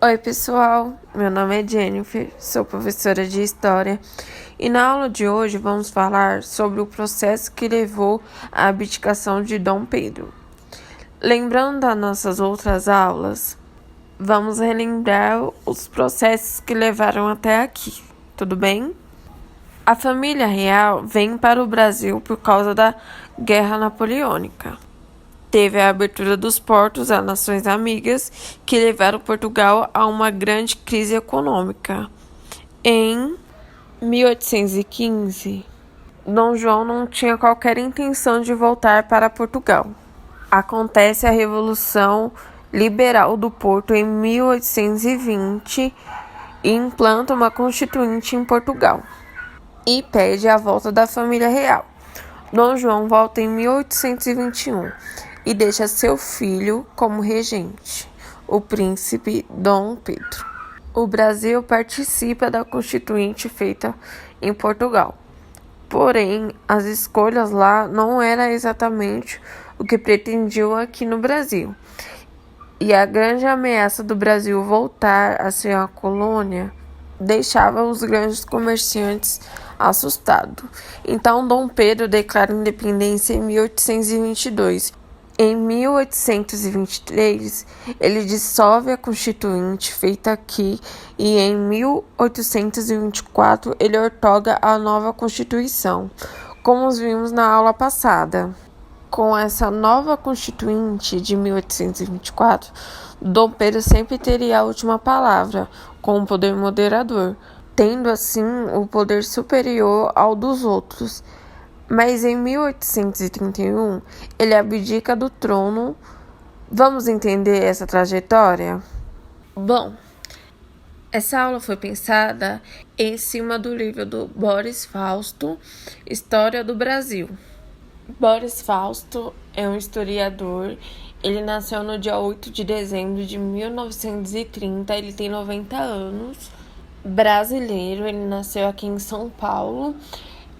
Oi, pessoal. Meu nome é Jennifer, sou professora de História e na aula de hoje vamos falar sobre o processo que levou à abdicação de Dom Pedro. Lembrando das nossas outras aulas, vamos relembrar os processos que levaram até aqui, tudo bem? A família real vem para o Brasil por causa da Guerra Napoleônica. Teve a abertura dos portos a nações amigas, que levaram Portugal a uma grande crise econômica. Em 1815, Dom João não tinha qualquer intenção de voltar para Portugal. Acontece a Revolução Liberal do Porto em 1820 e implanta uma constituinte em Portugal e pede a volta da família real. Dom João volta em 1821 e deixa seu filho como regente, o príncipe Dom Pedro. O Brasil participa da Constituinte feita em Portugal. Porém, as escolhas lá não eram exatamente o que pretendiam aqui no Brasil. E a grande ameaça do Brasil voltar a ser uma colônia deixava os grandes comerciantes assustados. Então, Dom Pedro declara independência em 1822. Em 1823, ele dissolve a Constituinte feita aqui e em 1824 ele outorga a nova Constituição, como vimos na aula passada. Com essa nova Constituinte de 1824, Dom Pedro sempre teria a última palavra, com o poder moderador, tendo assim o poder superior ao dos outros. Mas em 1831, ele abdica do trono. Vamos entender essa trajetória? Bom, essa aula foi pensada em cima do livro do Boris Fausto, História do Brasil. Boris Fausto é um historiador. Ele nasceu no dia 8 de dezembro de 1930, ele tem 90 anos. Brasileiro, ele nasceu aqui em São Paulo.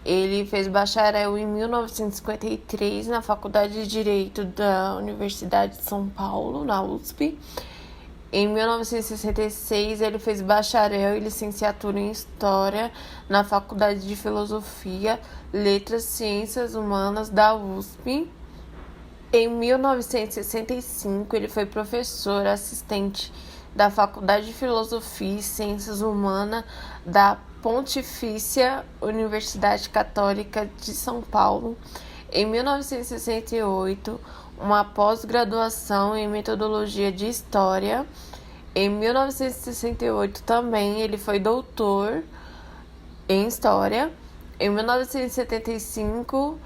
Ele fez bacharel em 1953 na Faculdade de Direito da Universidade de São Paulo, na USP. Em 1966, ele fez bacharel e licenciatura em História na Faculdade de Filosofia, Letras e Ciências Humanas da USP. Em 1965, ele foi professor assistente da Faculdade de Filosofia e Ciências Humanas da Pontifícia Universidade Católica de São Paulo. Em 1968, uma pós-graduação em Metodologia de História. Em 1968 também ele foi doutor em História. Em 1975,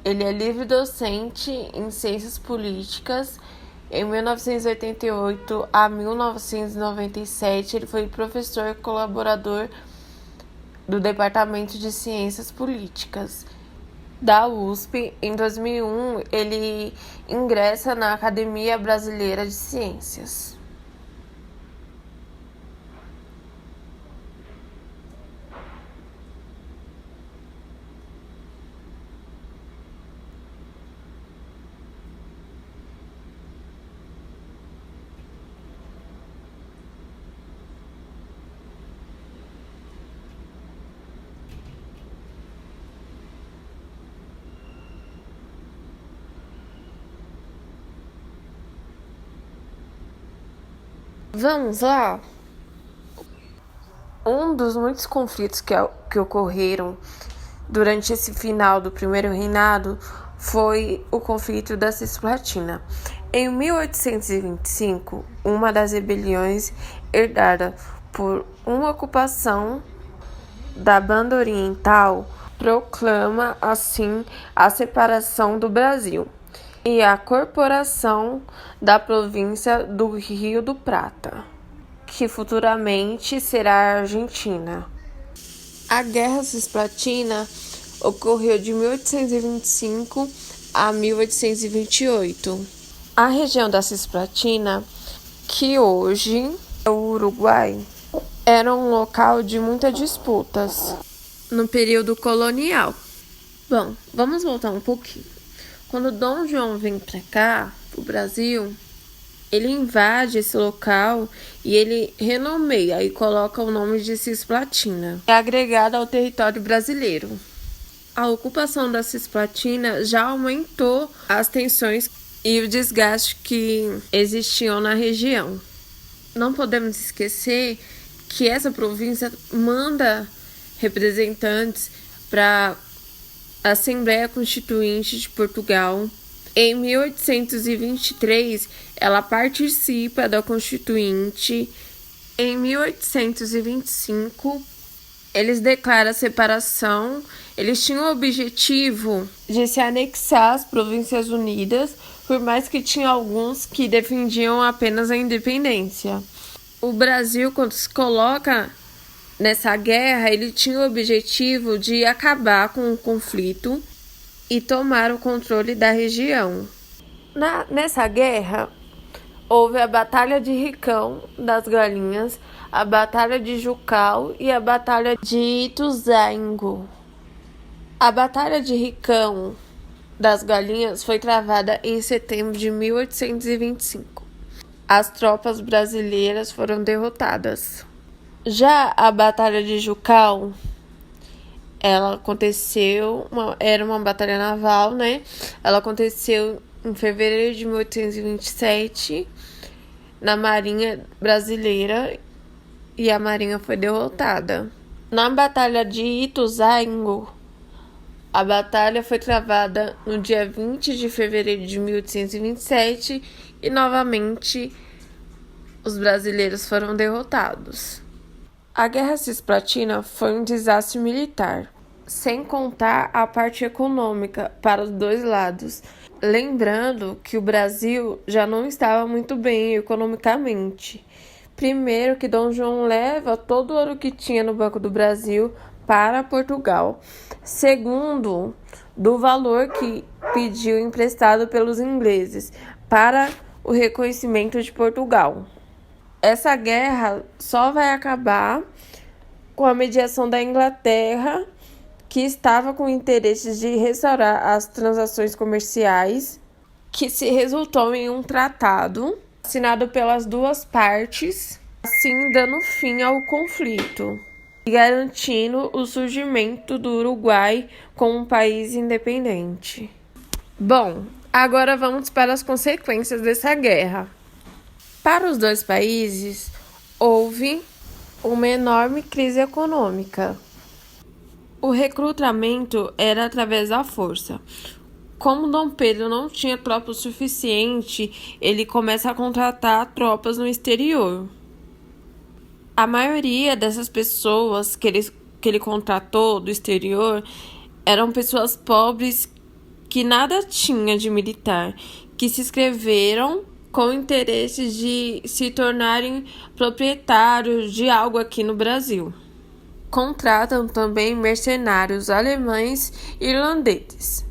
ele é livre-docente em Ciências Políticas. Em 1988 a 1997, ele foi professor colaborador do Departamento de Ciências Políticas da USP. Em 2001, ele ingressa na Academia Brasileira de Ciências. Vamos lá? Um dos muitos conflitos que ocorreram durante esse final do primeiro reinado foi o conflito da Cisplatina. Em 1825, uma das rebeliões herdada por uma ocupação da Banda Oriental proclama assim a separação do Brasil e a corporação da província do Rio do Prata, que futuramente será a Argentina. A Guerra Cisplatina ocorreu de 1825 a 1828. A região da Cisplatina, que hoje é o Uruguai, era um local de muitas disputas no período colonial. Bom, vamos voltar um pouquinho. Quando Dom João vem para cá, pro Brasil, ele invade esse local e ele renomeia e coloca o nome de Cisplatina. É agregada ao território brasileiro. A ocupação da Cisplatina já aumentou as tensões e o desgaste que existiam na região. Não podemos esquecer que essa província manda representantes para a Assembleia Constituinte de Portugal. Em 1823, ela participa da Constituinte. Em 1825, eles declaram a separação. Eles tinham o objetivo de se anexar às Províncias Unidas, por mais que tinha alguns que defendiam apenas a independência. O Brasil, quando se coloca nessa guerra, ele tinha o objetivo de acabar com o conflito e tomar o controle da região. Nessa guerra, houve a Batalha de Ricão das Galinhas, a Batalha de Jucal e a Batalha de Ituzaingó. A Batalha de Ricão das Galinhas foi travada em setembro de 1825. As tropas brasileiras foram derrotadas. Já a Batalha de Jucal, ela aconteceu, era uma batalha naval, né? Ela aconteceu em fevereiro de 1827 na Marinha Brasileira e a Marinha foi derrotada. Na Batalha de Ituzaingó, a batalha foi travada no dia 20 de fevereiro de 1827 e novamente os brasileiros foram derrotados. A Guerra Cisplatina foi um desastre militar, sem contar a parte econômica para os dois lados. Lembrando que o Brasil já não estava muito bem economicamente. Primeiro que Dom João leva todo o ouro que tinha no Banco do Brasil para Portugal. Segundo, do valor que pediu emprestado pelos ingleses para o reconhecimento de Portugal. Essa guerra só vai acabar com a mediação da Inglaterra, que estava com interesses de restaurar as transações comerciais, que se resultou em um tratado assinado pelas duas partes, assim dando fim ao conflito e garantindo o surgimento do Uruguai como um país independente. Bom, agora vamos para as consequências dessa guerra. Para os dois países, houve uma enorme crise econômica. O recrutamento era através da força. Como Dom Pedro não tinha tropa o suficiente, ele começa a contratar tropas no exterior. A maioria dessas pessoas que ele contratou do exterior eram pessoas pobres que nada tinham de militar, que se inscreveram com interesse de se tornarem proprietários de algo aqui no Brasil. Contratam também mercenários alemães e irlandeses.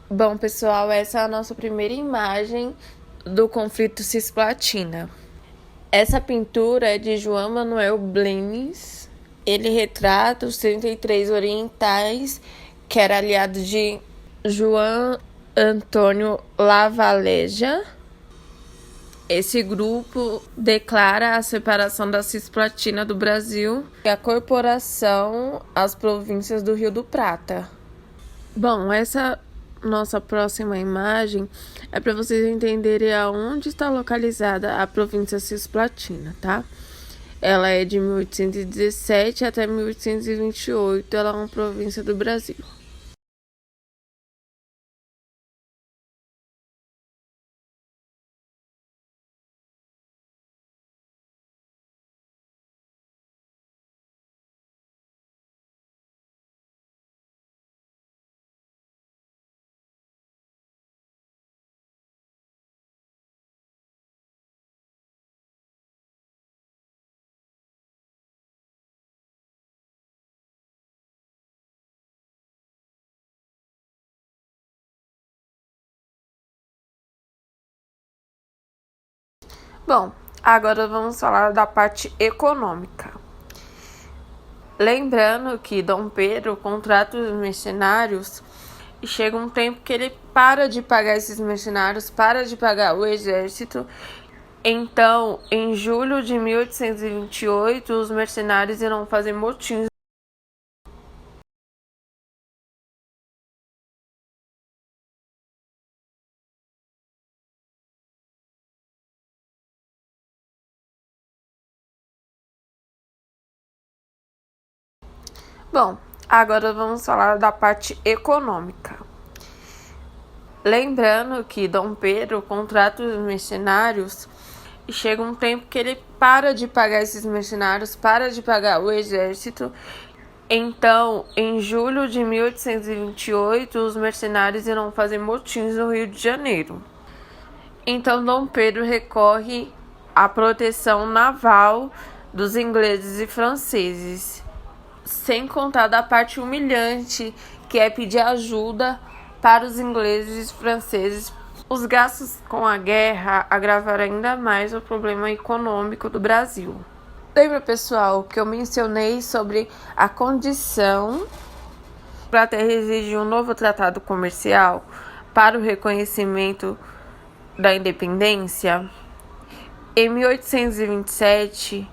Bom, pessoal, essa é a nossa primeira imagem do conflito Cisplatina. Essa pintura é de João Manuel Blenis. Ele retrata os 33 orientais, que era aliado de João Antônio Lavalleja. Esse grupo declara a separação da Cisplatina do Brasil e a corporação às províncias do Rio do Prata. Bom, essa nossa próxima imagem é para vocês entenderem aonde está localizada a província Cisplatina, tá? Ela é de 1817 até 1828, ela é uma província do Brasil. Bom, agora vamos falar da parte econômica. Lembrando que Dom Pedro contrata os mercenários E chega um tempo que ele para de pagar esses mercenários, para de pagar o exército. Então, em julho de 1828, os mercenários irão fazer motins. Bom, agora vamos falar da parte econômica. Lembrando que Dom Pedro contrata os mercenários e chega um tempo que ele para de pagar esses mercenários, para de pagar o exército. Então, em julho de 1828, os mercenários irão fazer motins no Rio de Janeiro. Então, Dom Pedro recorre à proteção naval dos ingleses e franceses, sem contar da parte humilhante, que é pedir ajuda para os ingleses e franceses. Os gastos com a guerra agravaram ainda mais o problema econômico do Brasil. Lembra, pessoal, que eu mencionei sobre a condição para a Terra exigir um novo tratado comercial para o reconhecimento da independência? Em 1827,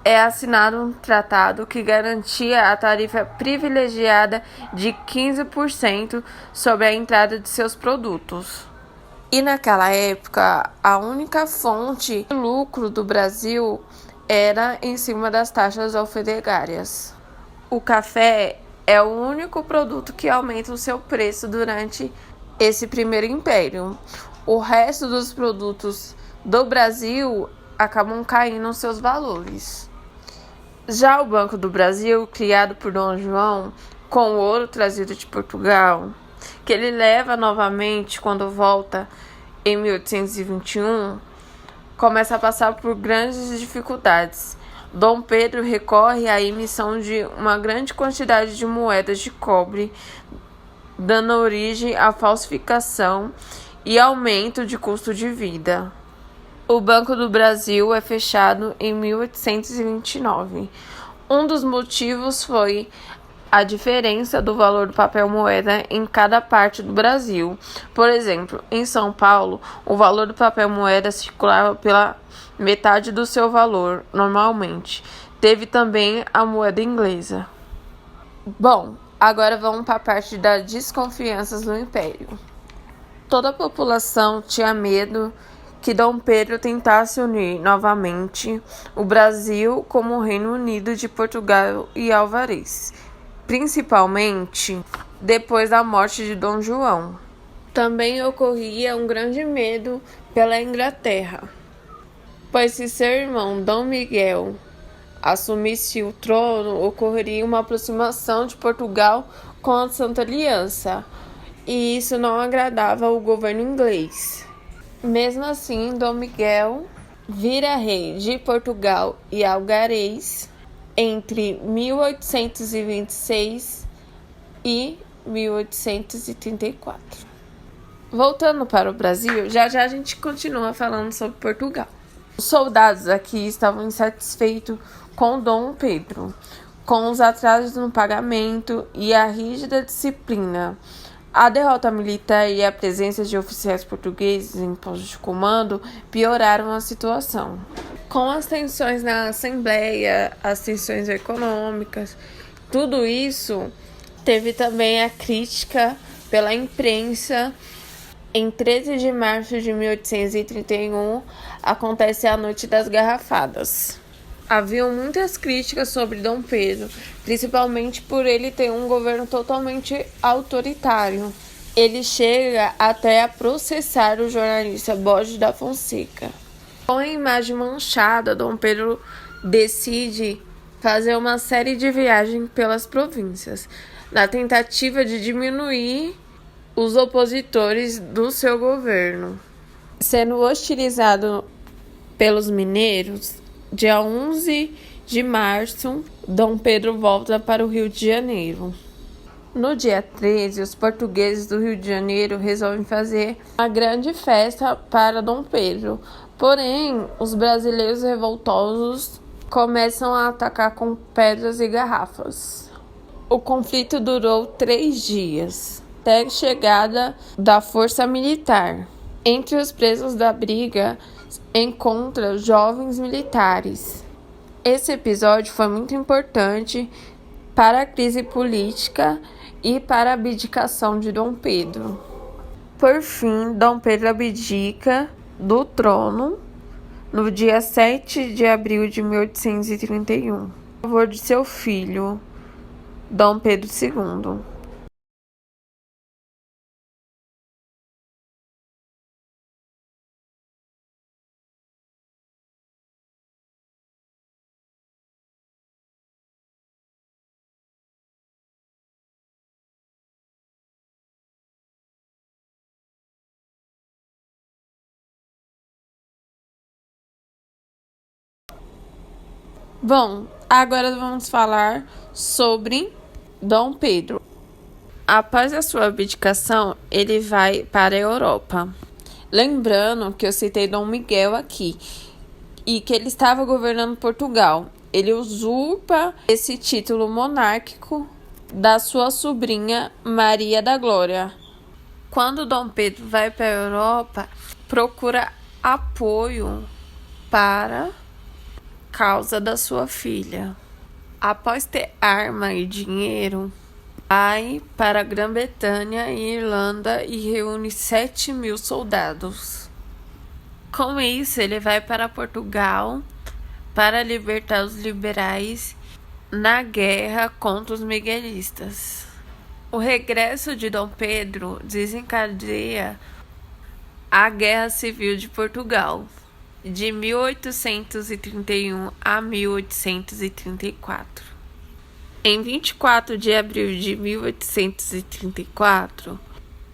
é assinado um tratado que garantia a tarifa privilegiada de 15% sobre a entrada de seus produtos. E naquela época, a única fonte de lucro do Brasil era em cima das taxas alfandegárias. O café é o único produto que aumenta o seu preço durante esse primeiro império. O resto dos produtos do Brasil acabam caindo seus valores. Já o Banco do Brasil, criado por Dom João, com o ouro trazido de Portugal, que ele leva novamente quando volta em 1821, começa a passar por grandes dificuldades. Dom Pedro recorre à emissão de uma grande quantidade de moedas de cobre, dando origem à falsificação e aumento de custo de vida. O Banco do Brasil é fechado em 1829. Um dos motivos foi a diferença do valor do papel moeda em cada parte do Brasil. Por exemplo, em São Paulo, o valor do papel moeda circulava pela metade do seu valor, normalmente. Teve também a moeda inglesa. Bom, agora vamos para a parte das desconfianças do Império. Toda a população tinha medo que Dom Pedro tentasse unir novamente o Brasil como o Reino Unido de Portugal e Alvarez, principalmente depois da morte de Dom João. Também ocorria um grande medo pela Inglaterra, pois se seu irmão Dom Miguel assumisse o trono, ocorreria uma aproximação de Portugal com a Santa Aliança, e isso não agradava ao governo inglês. Mesmo assim, Dom Miguel vira rei de Portugal e Algarês entre 1826 e 1834. Voltando para o Brasil, já a gente continua falando sobre Portugal. Os soldados aqui estavam insatisfeitos com Dom Pedro, com os atrasos no pagamento e a rígida disciplina. A derrota militar e a presença de oficiais portugueses em postos de comando pioraram a situação. Com as tensões na Assembleia, as tensões econômicas, tudo isso teve também a crítica pela imprensa. Em 13 de março de 1831, acontece a Noite das Garrafadas. Haviam muitas críticas sobre Dom Pedro, principalmente por ele ter um governo totalmente autoritário. Ele chega até a processar o jornalista Borges da Fonseca. Com a imagem manchada, Dom Pedro decide fazer uma série de viagens pelas províncias, na tentativa de diminuir os opositores do seu governo. Sendo hostilizado pelos mineiros, dia 11 de março, Dom Pedro volta para o Rio de Janeiro. No dia 13, os portugueses do Rio de Janeiro resolvem fazer uma grande festa para Dom Pedro. Porém, os brasileiros revoltosos começam a atacar com pedras e garrafas. O conflito durou 3 dias. até a chegada da força militar. Entre os presos da briga, encontra jovens militares. Esse episódio foi muito importante para a crise política e para a abdicação de Dom Pedro. Por fim, Dom Pedro abdica do trono no dia 7 de abril de 1831, a favor de seu filho, Dom Pedro II. Bom, agora vamos falar sobre Dom Pedro. Após a sua abdicação, ele vai para a Europa. Lembrando que eu citei Dom Miguel aqui e que ele estava governando Portugal. Ele usurpa esse título monárquico da sua sobrinha Maria da Glória. Quando Dom Pedro vai para a Europa, procura apoio para causa da sua filha. Após ter arma e dinheiro, vai para a Grã-Bretanha e Irlanda e reúne 7.000 soldados. Com isso, ele vai para Portugal para libertar os liberais na guerra contra os miguelistas. O regresso de Dom Pedro desencadeia a Guerra Civil de Portugal, de 1831 a 1834. Em 24 de abril de 1834,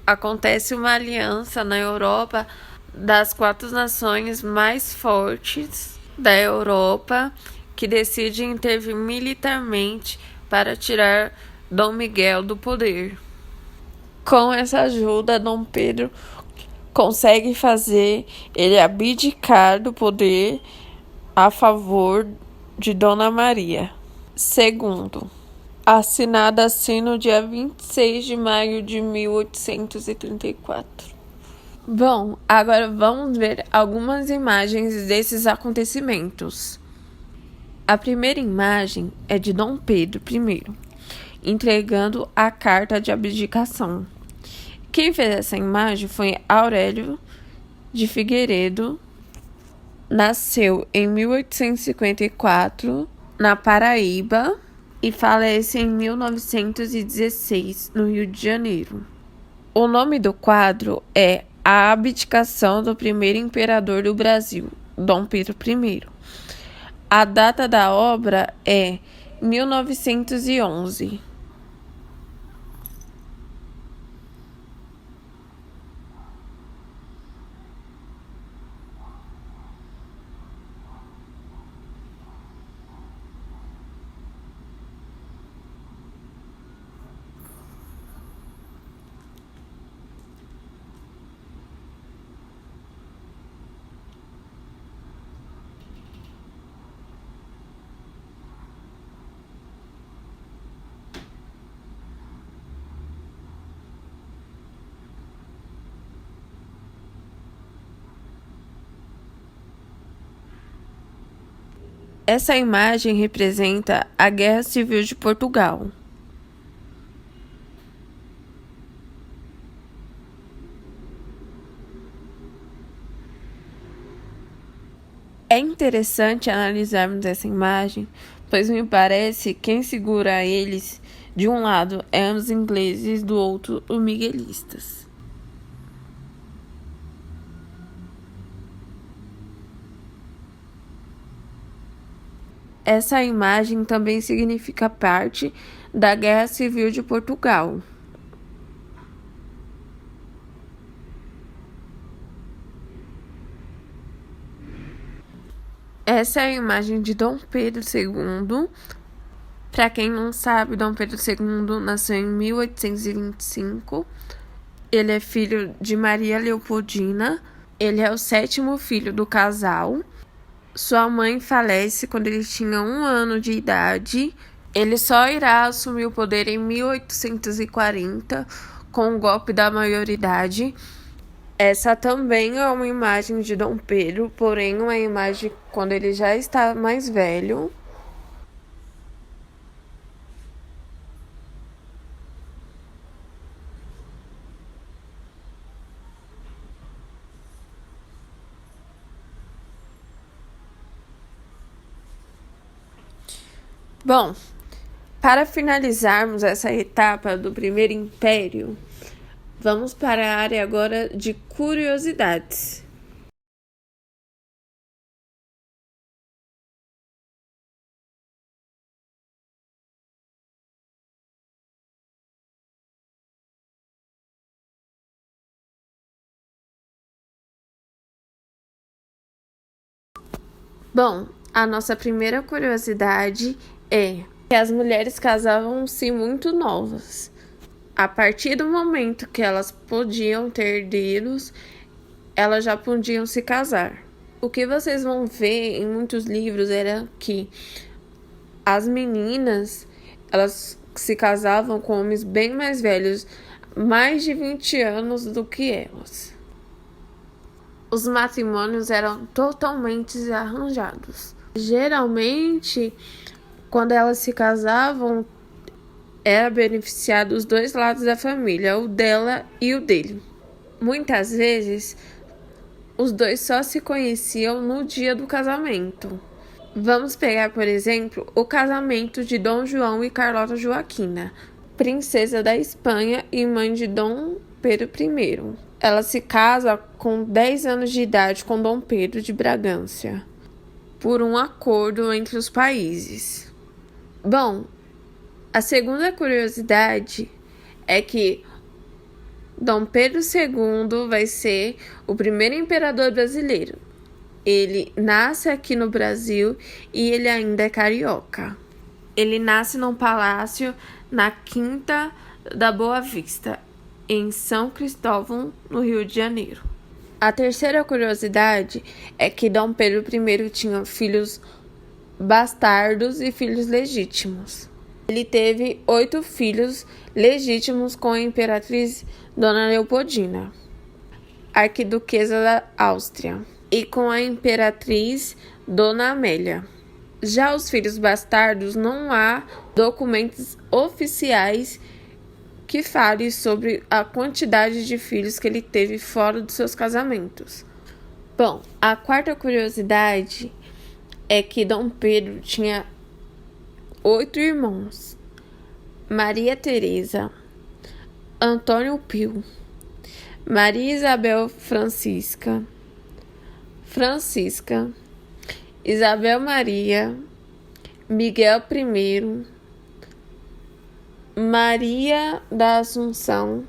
acontece uma aliança na Europa das 4 nações mais fortes da Europa que decidem intervir militarmente para tirar Dom Miguel do poder. Com essa ajuda, Dom Pedro consegue fazer ele abdicar do poder a favor de Dona Maria. Segundo, assinada assim no dia 26 de maio de 1834. Bom, agora vamos ver algumas imagens desses acontecimentos. A primeira imagem é de Dom Pedro I, entregando a carta de abdicação. Quem fez essa imagem foi Aurélio de Figueiredo. Nasceu em 1854 na Paraíba e falece em 1916 no Rio de Janeiro. O nome do quadro é A Abdicação do Primeiro Imperador do Brasil, Dom Pedro I. A data da obra é 1911. Essa imagem representa a Guerra Civil de Portugal. É interessante analisarmos essa imagem, pois me parece que quem segura eles, de um lado, é os ingleses, do outro, os miguelistas. Essa imagem também significa parte da Guerra Civil de Portugal. Essa é a imagem de Dom Pedro II. Para quem não sabe, Dom Pedro II nasceu em 1825. Ele é filho de Maria Leopoldina. Ele é o 7º filho do casal. Sua mãe falece quando ele tinha 1 ano de idade. Ele só irá assumir o poder em 1840, com o golpe da maioridade. Essa também é uma imagem de Dom Pedro, porém uma imagem quando ele já está mais velho. Bom, para finalizarmos essa etapa do Primeiro Império, vamos para a área agora de curiosidades. Bom, a nossa primeira curiosidade é que as mulheres casavam-se muito novas. A partir do momento que elas podiam ter herdeiros, elas já podiam se casar. O que vocês vão ver em muitos livros era que as meninas, elas se casavam com homens bem mais velhos, mais de 20 anos do que elas. Os matrimônios eram totalmente arranjados. Geralmente, quando elas se casavam, era beneficiado os dois lados da família, o dela e o dele. Muitas vezes, os dois só se conheciam no dia do casamento. Vamos pegar, por exemplo, o casamento de Dom João e Carlota Joaquina, princesa da Espanha e mãe de Dom Pedro I. Ela se casa com 10 anos de idade com Dom Pedro de Bragança, por um acordo entre os países. Bom, a segunda curiosidade é que Dom Pedro II vai ser o primeiro imperador brasileiro. Ele nasce aqui no Brasil e ele ainda é carioca. Ele nasce num palácio na Quinta da Boa Vista, em São Cristóvão, no Rio de Janeiro. A terceira curiosidade é que Dom Pedro I tinha filhos bastardos e filhos legítimos. Ele teve 8 filhos legítimos com a imperatriz Dona Leopoldina, arquiduquesa da Áustria, e com a imperatriz Dona Amélia. Já os filhos bastardos, não há documentos oficiais que fale sobre a quantidade de filhos que ele teve fora dos seus casamentos. Bom, a quarta curiosidade é que Dom Pedro tinha 8 irmãos: Maria Teresa, Antônio Pio, Maria Isabel Francisca, Isabel Maria, Miguel I, Maria da Assunção,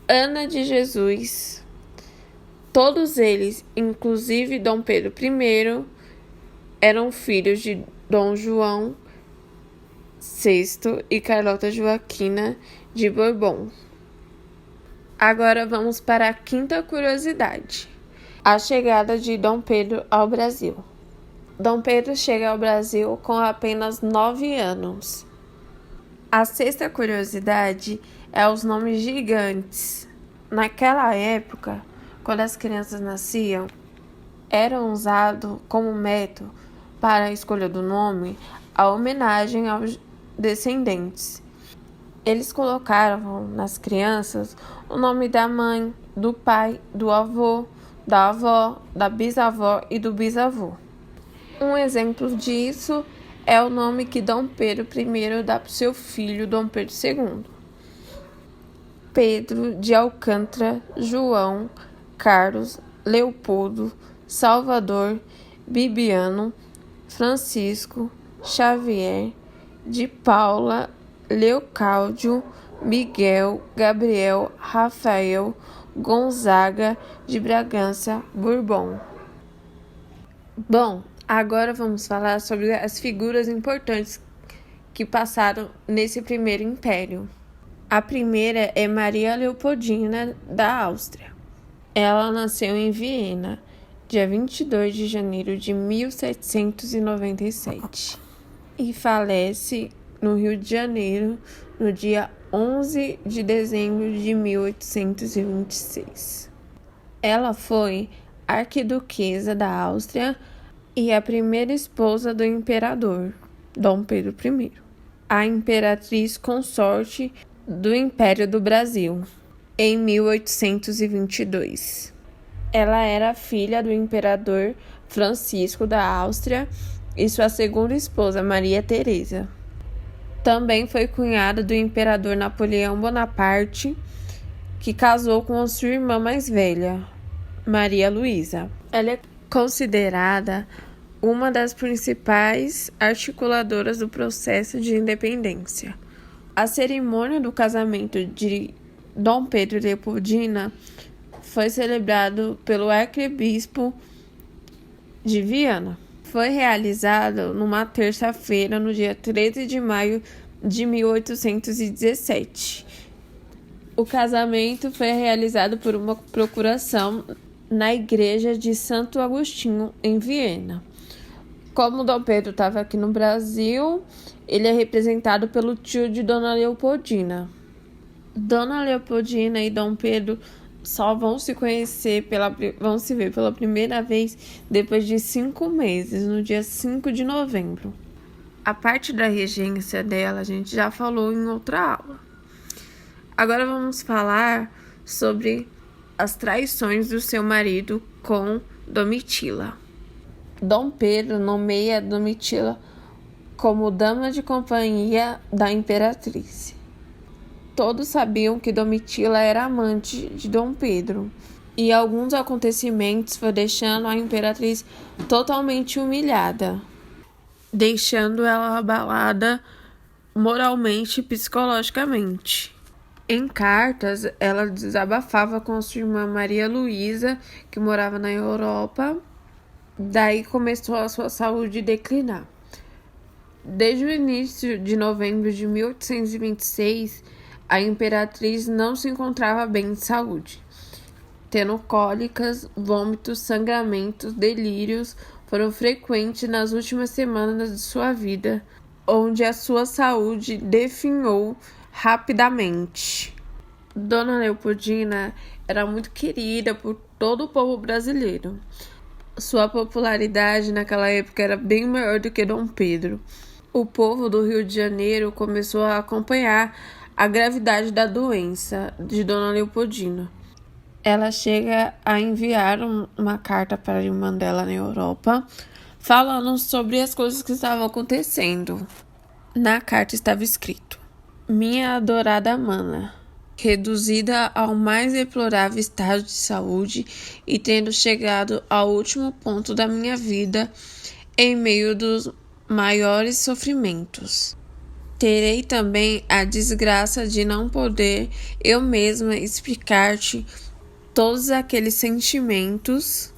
Ana de Jesus. Todos eles, inclusive Dom Pedro I, eram filhos de Dom João VI e Carlota Joaquina de Bourbon. Agora vamos para a quinta curiosidade: a chegada de Dom Pedro ao Brasil. Dom Pedro chega ao Brasil com apenas 9 anos. A sexta curiosidade é os nomes gigantes. Naquela época, quando as crianças nasciam, era usado como método para a escolha do nome a homenagem aos descendentes. Eles colocavam nas crianças o nome da mãe, do pai, do avô, da avó, da bisavó e do bisavô. Um exemplo disso é o nome que Dom Pedro I dá para o seu filho Dom Pedro II. Pedro de Alcântara, João, Carlos, Leopoldo, Salvador, Bibiano, Francisco, Xavier, de Paula, Leocádio, Miguel, Gabriel, Rafael, Gonzaga, de Bragança, Bourbon. Bom, agora vamos falar sobre as figuras importantes que passaram nesse primeiro império. A primeira é Maria Leopoldina da Áustria. Ela nasceu em Viena, dia 22 de janeiro de 1797, e falece no Rio de Janeiro no dia 11 de dezembro de 1826. Ela foi arquiduquesa da Áustria e a primeira esposa do imperador Dom Pedro I, a imperatriz consorte do Império do Brasil, em 1822. Ela era filha do imperador Francisco da Áustria e sua segunda esposa, Maria Teresa. Também foi cunhada do imperador Napoleão Bonaparte, que casou com a sua irmã mais velha, Maria Luísa. Ela é considerada uma das principais articuladoras do processo de independência. A cerimônia do casamento de Dom Pedro e Leopoldina foi celebrado pelo arcebispo de Viana. Foi realizado numa terça-feira, no dia 13 de maio de 1817. O casamento foi realizado por uma procuração na igreja de Santo Agostinho, em Viena. Como Dom Pedro estava aqui no Brasil, ele é representado pelo tio de Dona Leopoldina. Dona Leopoldina e Dom Pedro só vão se ver pela primeira vez depois de 5 meses, no dia 5 de novembro. A parte da regência dela a gente já falou em outra aula. Agora vamos falar sobre as traições do seu marido com Domitila. Dom Pedro nomeia Domitila como dama de companhia da imperatriz. Todos sabiam que Domitila era amante de Dom Pedro, e alguns acontecimentos foram deixando a imperatriz totalmente humilhada, deixando ela abalada moralmente e psicologicamente. Em cartas, ela desabafava com sua irmã Maria Luísa, que morava na Europa. Daí começou a sua saúde declinar. Desde o início de novembro de 1826, a imperatriz não se encontrava bem de saúde, tendo cólicas, vômitos, sangramentos, delírios foram frequentes nas últimas semanas de sua vida, onde a sua saúde definhou rapidamente. Dona Leopoldina era muito querida por todo o povo brasileiro. Sua popularidade naquela época era bem maior do que Dom Pedro. O povo do Rio de Janeiro começou a acompanhar a gravidade da doença de Dona Leopoldina. Ela chega a enviar uma carta para a irmã dela na Europa, falando sobre as coisas que estavam acontecendo. Na carta estava escrito: minha adorada mana, reduzida ao mais deplorável estado de saúde e tendo chegado ao último ponto da minha vida em meio dos maiores sofrimentos. Terei também a desgraça de não poder eu mesma explicar-te todos aqueles sentimentos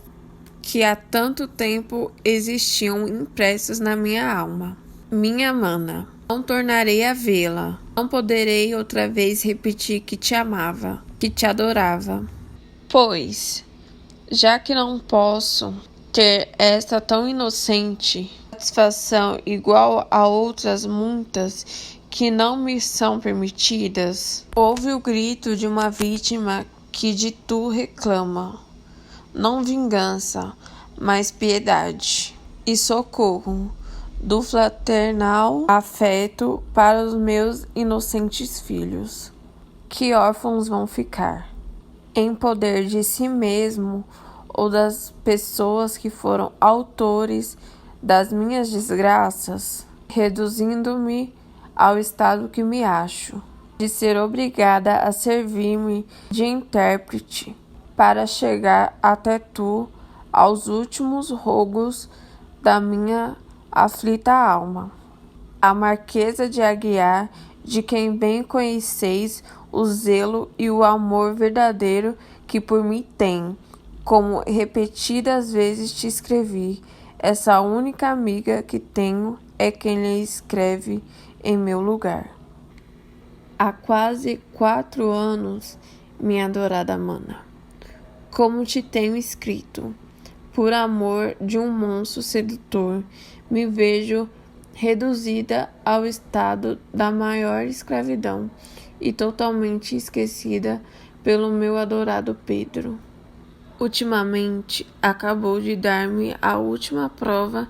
que há tanto tempo existiam impressos na minha alma. Minha mana, não tornarei a vê-la. Não poderei outra vez repetir que te amava, que te adorava. Pois, já que não posso ter esta tão inocente satisfação igual a outras muitas que não me são permitidas, ouve o grito de uma vítima que de tu reclama, não vingança, mas piedade e socorro do fraternal afeto para os meus inocentes filhos, que órfãos vão ficar, em poder de si mesmo ou das pessoas que foram autores das minhas desgraças, reduzindo-me ao estado que me acho, de ser obrigada a servir-me de intérprete para chegar até tu aos últimos rogos da minha aflita alma. A Marquesa de Aguiar, de quem bem conheceis o zelo e o amor verdadeiro que por mim tem, como repetidas vezes te escrevi, essa única amiga que tenho é quem lhe escreve em meu lugar. Há quase 4 anos, minha adorada mana, como te tenho escrito, por amor de um monstro sedutor, me vejo reduzida ao estado da maior escravidão e totalmente esquecida pelo meu adorado Pedro. Ultimamente, acabou de dar-me a última prova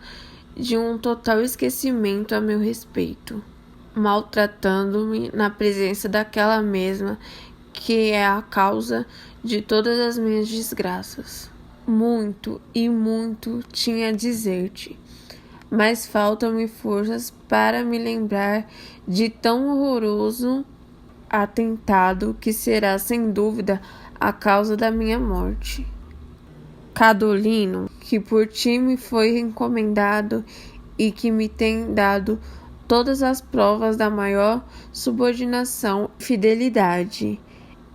de um total esquecimento a meu respeito, maltratando-me na presença daquela mesma que é a causa de todas as minhas desgraças. Muito e muito tinha a dizer-te, mas faltam-me forças para me lembrar de tão horroroso atentado que será sem dúvida a causa da minha morte. Cadolino, que por ti me foi encomendado e que me tem dado todas as provas da maior subordinação e fidelidade,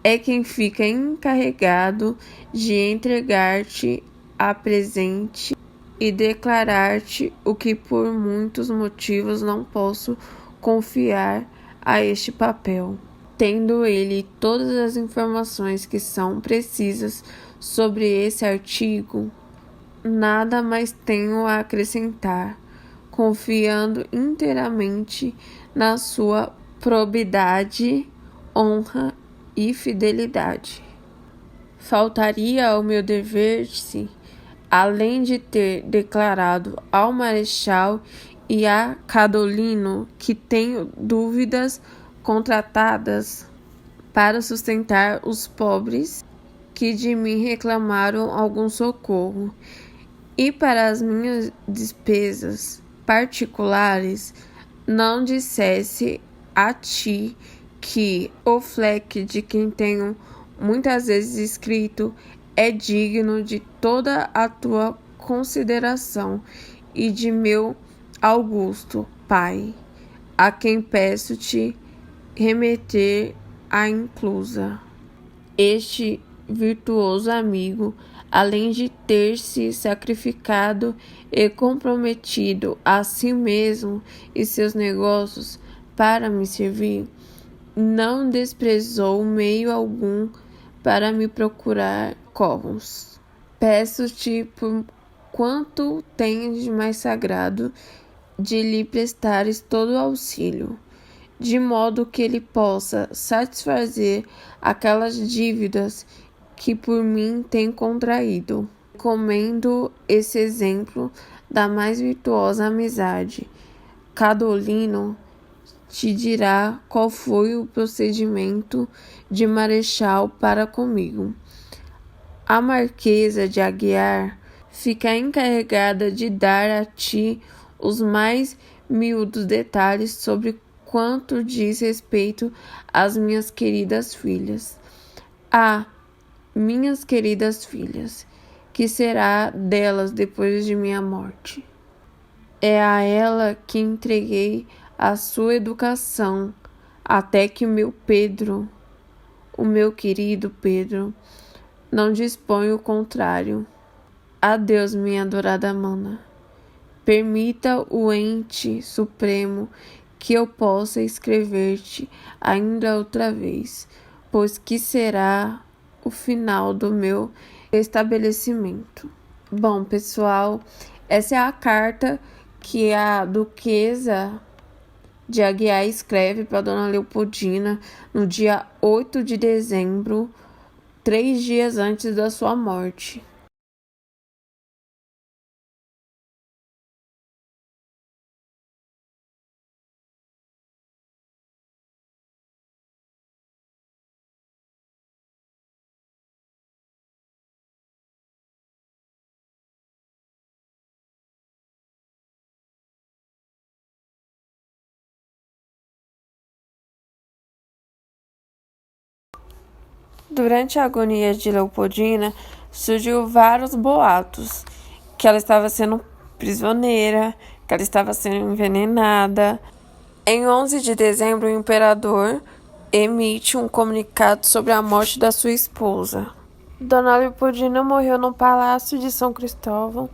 é quem fica encarregado de entregar-te a presente e declarar-te o que por muitos motivos não posso confiar a este papel. Tendo ele todas as informações que são precisas sobre esse artigo, nada mais tenho a acrescentar, confiando inteiramente na sua probidade, honra e fidelidade. Faltaria ao meu dever se, além de ter declarado ao Marechal e a Cadolino que tenho dúvidas contratadas para sustentar os pobres que de mim reclamaram algum socorro, e para as minhas despesas particulares, não dissesse a ti que o Fleck de quem tenho muitas vezes escrito é digno de toda a tua consideração e de meu augusto pai, a quem peço-te remeter a inclusa. Este virtuoso amigo, além de ter se sacrificado e comprometido a si mesmo e seus negócios para me servir, não desprezou meio algum para me procurar corros. Peço-te, por quanto tens de mais sagrado, de lhe prestares todo o auxílio, de modo que ele possa satisfazer aquelas dívidas que por mim tem contraído. Recomendo esse exemplo da mais virtuosa amizade. Cadolino te dirá qual foi o procedimento de Marechal para comigo. A Marquesa de Aguiar fica encarregada de dar a ti os mais miúdos detalhes sobre quanto diz respeito às minhas queridas filhas. Minhas queridas filhas, que será delas depois de minha morte? É a ela que entreguei a sua educação, até que o meu querido Pedro, não dispõe o contrário. Adeus, minha adorada mana. Permita o ente supremo que eu possa escrever-te ainda outra vez, pois que será o final do meu estabelecimento. Bom, pessoal, essa é a carta que a Duquesa de Aguiar escreve para Dona Leopoldina no dia 8 de dezembro, 3 dias antes da sua morte. Durante a agonia de Leopoldina, surgiu vários boatos, que ela estava sendo prisioneira, que ela estava sendo envenenada. Em 11 de dezembro, o imperador emite um comunicado sobre a morte da sua esposa. Dona Leopoldina morreu no Palácio de São Cristóvão,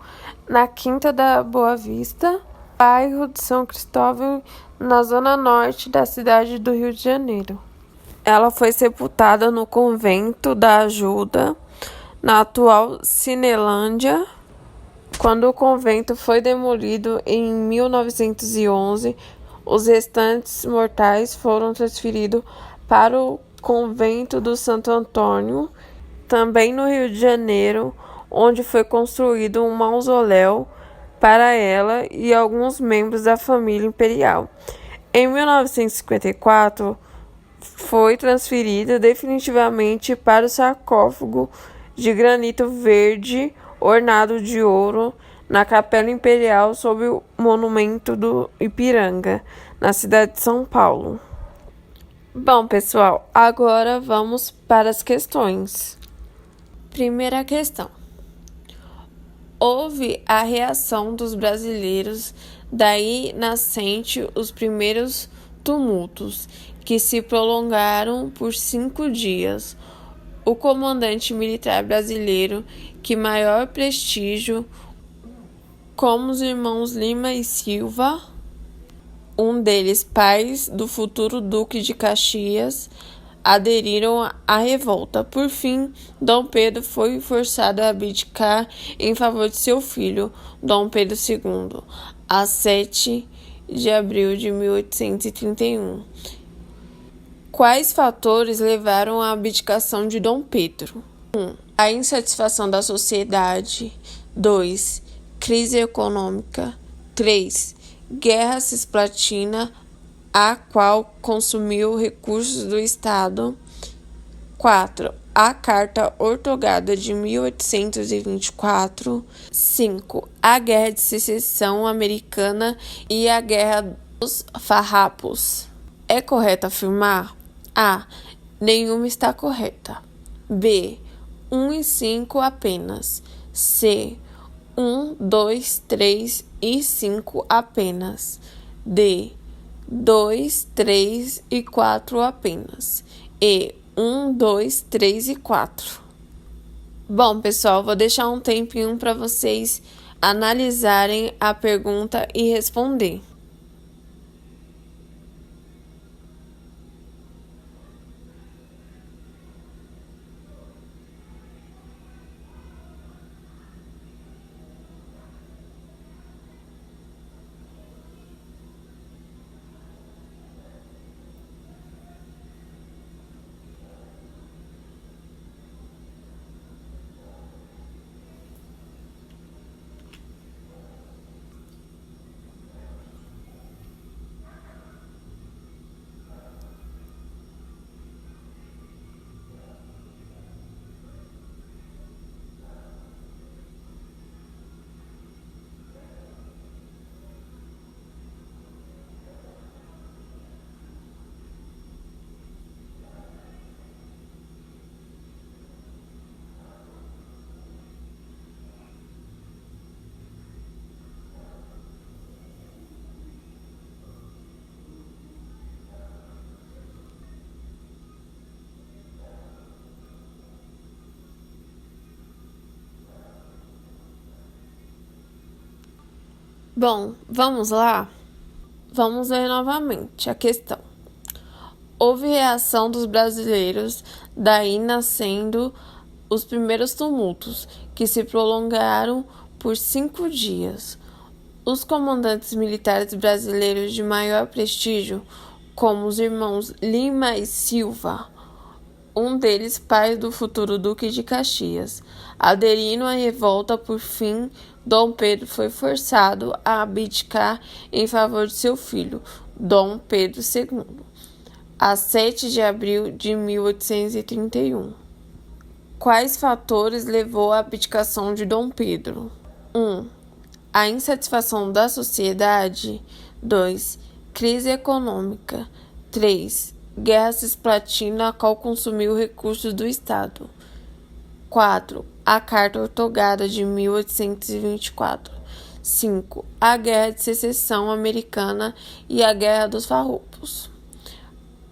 na Quinta da Boa Vista, bairro de São Cristóvão, na zona norte da cidade do Rio de Janeiro. Ela foi sepultada no convento da Ajuda, na atual Cinelândia. Quando o convento foi demolido em 1911, os restantes mortais foram transferidos para o convento do Santo Antônio, também no Rio de Janeiro, onde foi construído um mausoléu para ela e alguns membros da família imperial. Em 1954, foi transferida definitivamente para o sarcófago de granito verde ornado de ouro na Capela Imperial sob o monumento do Ipiranga, na cidade de São Paulo. Bom, pessoal, agora vamos para as questões. Primeira questão. Houve a reação dos brasileiros, daí nascente os primeiros tumultos, que se prolongaram por 5 dias. O comandante militar brasileiro, que maior prestígio, como os irmãos Lima e Silva, um deles pais do futuro Duque de Caxias, aderiram à revolta. Por fim, Dom Pedro foi forçado a abdicar em favor de seu filho, Dom Pedro II, a 7 de abril de 1831. Quais fatores levaram à abdicação de Dom Pedro? 1. A insatisfação da sociedade. 2. Crise econômica. 3. Guerra cisplatina, a qual consumiu recursos do Estado. 4. A Carta Ortogada de 1824. 5. A Guerra de Secessão Americana e a Guerra dos Farrapos. É correto afirmar? A. Nenhuma está correta. B. 1 e 5 apenas. C. 1, 2, 3 e 5 apenas. D. 2, 3 e 4 apenas. E 1, 2, 3 e 4. Bom, pessoal, vou deixar um tempinho para vocês analisarem a pergunta e responder. Bom, vamos lá? Vamos ler novamente a questão. Houve reação dos brasileiros, daí nascendo os primeiros tumultos, que se prolongaram por 5 dias. Os comandantes militares brasileiros de maior prestígio, como os irmãos Lima e Silva, um deles pai do futuro Duque de Caxias, aderindo à revolta. Por fim, Dom Pedro foi forçado a abdicar em favor de seu filho, Dom Pedro II, a 7 de abril de 1831. Quais fatores levou à abdicação de Dom Pedro? 1. A insatisfação da sociedade. 2. Crise econômica. 3. Guerra cisplatina, a qual consumiu recursos do Estado. 4. A Carta Ortogada de 1824. 5. A Guerra de Secessão Americana e a Guerra dos Farrapos.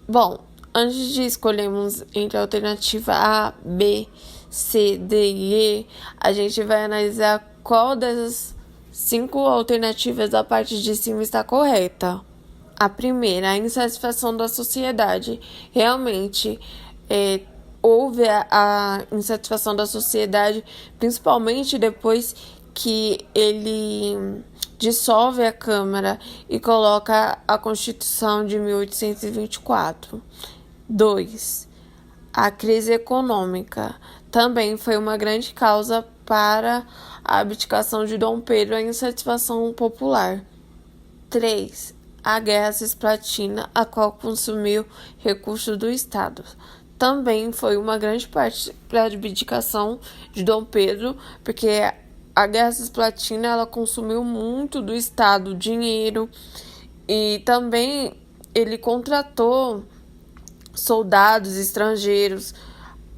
Bom, antes de escolhermos entre a alternativa A, B, C, D e E, a gente vai analisar qual dessas 5 alternativas da parte de cima está correta. A primeira, a insatisfação da sociedade. Realmente, houve a insatisfação da sociedade, principalmente depois que ele dissolve a Câmara e coloca a Constituição de 1824. 2. A crise econômica também foi uma grande causa para a abdicação de Dom Pedro e a insatisfação popular. 3. A Guerra Cisplatina, a qual consumiu recursos do Estado. Também foi uma grande parte para a abdicação de Dom Pedro, porque a Guerra Cisplatina ela consumiu muito do Estado, dinheiro, e também ele contratou soldados estrangeiros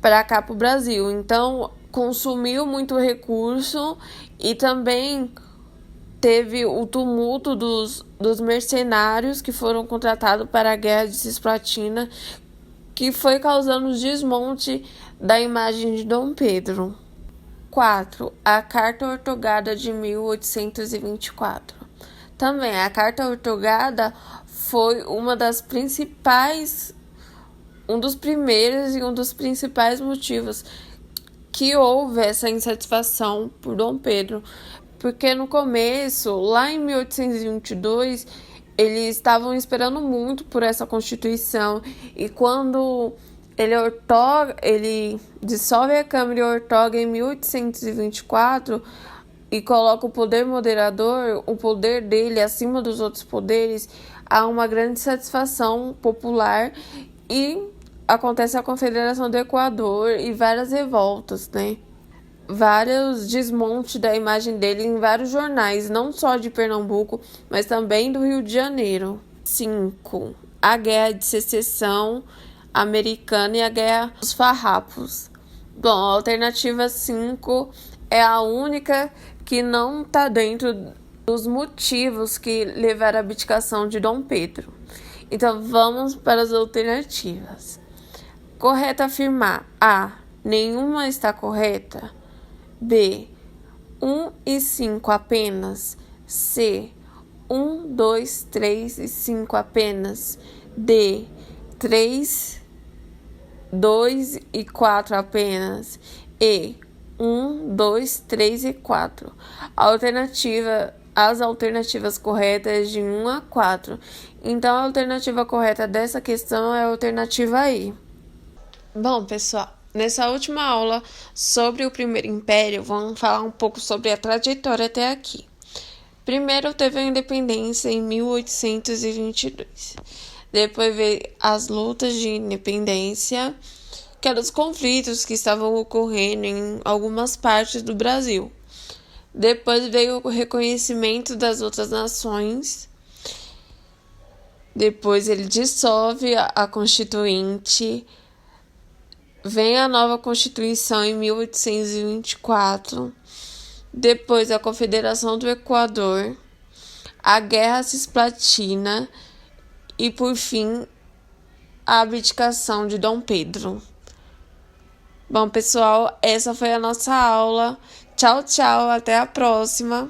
para cá para o Brasil. Então, consumiu muito recurso e também teve o tumulto dos mercenários que foram contratados para a Guerra de Cisplatina, que foi causando o desmonte da imagem de Dom Pedro. 4. A Carta Ortogada de 1824. Também, a Carta Ortogada foi um dos primeiros e um dos principais motivos que houve essa insatisfação por Dom Pedro, porque no começo, lá em 1822, eles estavam esperando muito por essa Constituição, e quando ele dissolve a Câmara e ortoga em 1824 e coloca o poder moderador, o poder dele acima dos outros poderes, há uma grande satisfação popular e acontece a Confederação do Equador e várias revoltas, né? Vários desmontes da imagem dele em vários jornais, não só de Pernambuco, mas também do Rio de Janeiro. 5. A Guerra de Secessão Americana e a Guerra dos Farrapos. Bom, a alternativa 5 é a única que não está dentro dos motivos que levaram à abdicação de Dom Pedro. Então, vamos para as alternativas. Correto afirmar: A. Nenhuma está correta. B. 1 e 5 apenas. C. 1, 2, 3 e 5 apenas. D. 3, 2 e 4 apenas. E. 1, 2, 3 e 4. As alternativas corretas de 1 a 4. Então, a alternativa correta dessa questão é a alternativa E. Bom, pessoal, nessa última aula sobre o Primeiro Império, vamos falar um pouco sobre a trajetória até aqui. Primeiro teve a independência em 1822. Depois veio as lutas de independência, que eram os conflitos que estavam ocorrendo em algumas partes do Brasil. Depois veio o reconhecimento das outras nações. Depois ele dissolve a Constituinte. Vem a nova Constituição em 1824. Depois a Confederação do Equador. A Guerra Cisplatina. E, por fim, a abdicação de Dom Pedro. Bom, pessoal, essa foi a nossa aula. Tchau, tchau, até a próxima.